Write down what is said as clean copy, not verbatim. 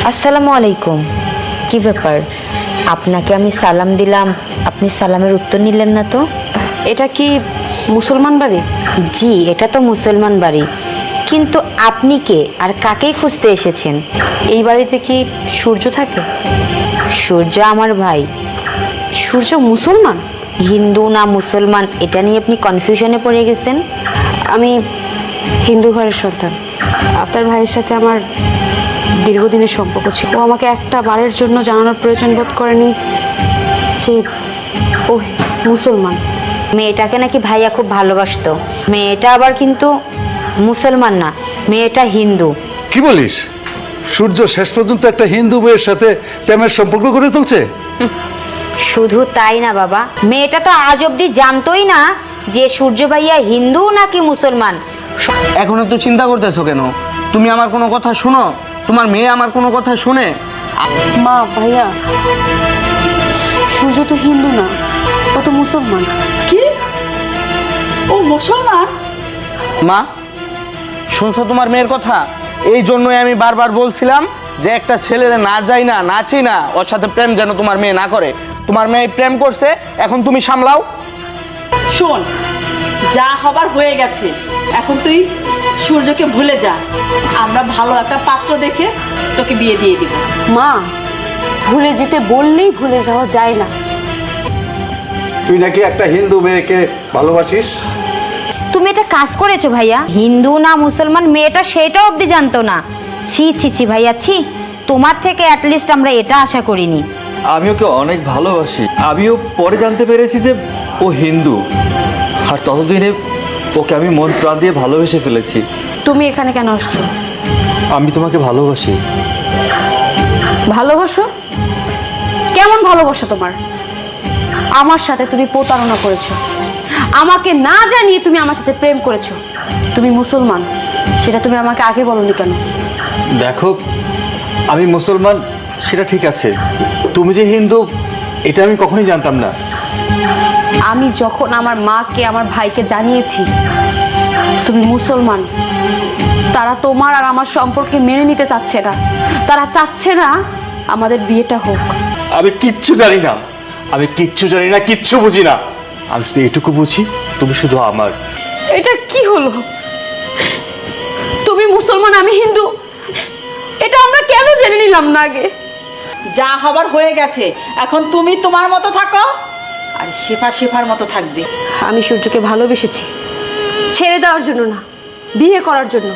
আসসালামু আলাইকুম। কি ব্যাপার, আপনাকে আমি সালাম দিলাম, আপনি সালামের উত্তর নিলেন না তো? এটা কি মুসলমান বাড়ি? জি, এটা তো মুসলমান বাড়ি, কিন্তু আপনি কে আর কাকেই খুঁজতে এসেছেন? এই বাড়িতে কি সূর্য থাকে? সূর্য আমার ভাই। সূর্য মুসলমান? হিন্দু না মুসলমান এটা নিয়ে আপনি কনফিউশনে পড়ে গেছেন। আমি হিন্দু ঘরের সন্তান। আপনার ভাইয়ের সাথে আমার দীর্ঘদিনের সম্পর্ক ছিল। ও আমাকে একটা বারের জন্য জানানোর প্রয়োজন বোধ করেনি যে ও মুসলমান। মেয়েটাকে নাকি ভাইয়া খুব ভালোবাসতো। মেয়েটা আবার কিন্তু মুসলমান না, মেয়েটা হিন্দু। কি বলিস? সূর্য শেষ পর্যন্ত একটা হিন্দু মেয়ের সাথে প্রেমের সম্পর্ক করে তুলছে? শুধু তাই না বাবা, মেয়েটা তো আজ অব্দি জানতোই না যে সূর্য ভাইয়া হিন্দু নাকি মুসলমান। এখন তো চিন্তা করতেছো কেন? তুমি আমার কোনো কথা শুনো? তোমার মেয়ে আমার কোনো কথা শুনে? মা, ভাইয়া, সূর্য তো হিন্দু না, ও তো মুসলমান। কি? ও মুসলমান? মা, শুনছো তোমার মেয়ের কথা? এই জন্যই আমি বারবার বলছিলাম যে একটা ছেলের না যাই না, নাচি না, ওর সাথে প্রেম যেন তোমার মেয়ে না করে। তোমার মেয়ে প্রেম করছে, এখন তুমি সামলাও। শোন, যা হবার হয়ে গেছে, এখন তুই সূর্যকে ভুলে যা। আমরা ভালো একটা পাত্র দেখে তোকে বিয়ে দিয়ে দিব। মা, ভুলে যেতে বললেই ভুলে যাওয়া যায় না। তুই নাকি একটা হিন্দু মেয়েকে ভালোবাসিস? তুমি এটা কাজ করেছো ভাইয়া। হিন্দু না মুসলমান মেয়েটা সেটা অবধি জানতো না। ছি ছি ছি ভাইয়া, ছি। তোমার থেকে অ্যাটলিস্ট আমরা এটা আশা করিনি। আমি ওকে অনেক ভালোবাসি। আমিও পরে জানতে পেরেছি যে ও হিন্দু, আর ততদিনে ওকে আমি মন প্রাণ দিয়ে ভালোবেসে ফেলেছি। তুমি এখানে কেন আসছো? আমি তোমাকে ভালোবাসি। ভালোবাসো? কেমন ভালোবাসা তোমার? আমার সাথে তুমি প্রতারণা করেছো, আমাকে না জানিয়ে তুমি আমার সাথে প্রেম করেছো। তুমি মুসলমান, সেটা তুমি আমাকে আগে বলনি কেন? দেখো, আমি মুসলমান সেটা ঠিক আছে, তুমি যে হিন্দু এটা আমি কখনোই জানতাম না। আমি যখন আমার মাকে, আমার ভাইকে জানিয়েছি তুমি মুসলমান, তারা তোমার আর আমার সম্পর্কে মেনে নিতে চাচ্ছে না। তারা চাচ্ছে না আমাদের বিয়েটা হোক। আমি কিচ্ছু জানি না, আমি কিচ্ছু জানি না, কিচ্ছু বুঝি না। আমি শুধু এটুকু বুঝি, তুমি শুধু আমার। এটা কি হলো? তুমি মুসলমান, আমি হিন্দু, এটা আমরা কেন জেনে নিলাম না আগে? যা হবার হয়ে গেছে, এখন তুমি তোমার মতো থাকো আর শেফা শেফার মতো থাকবে। আমি সূর্যকে ভালোবেসেছি, ছেড়ে দেওয়ার জন্য না, বিয়ে করার জন্য।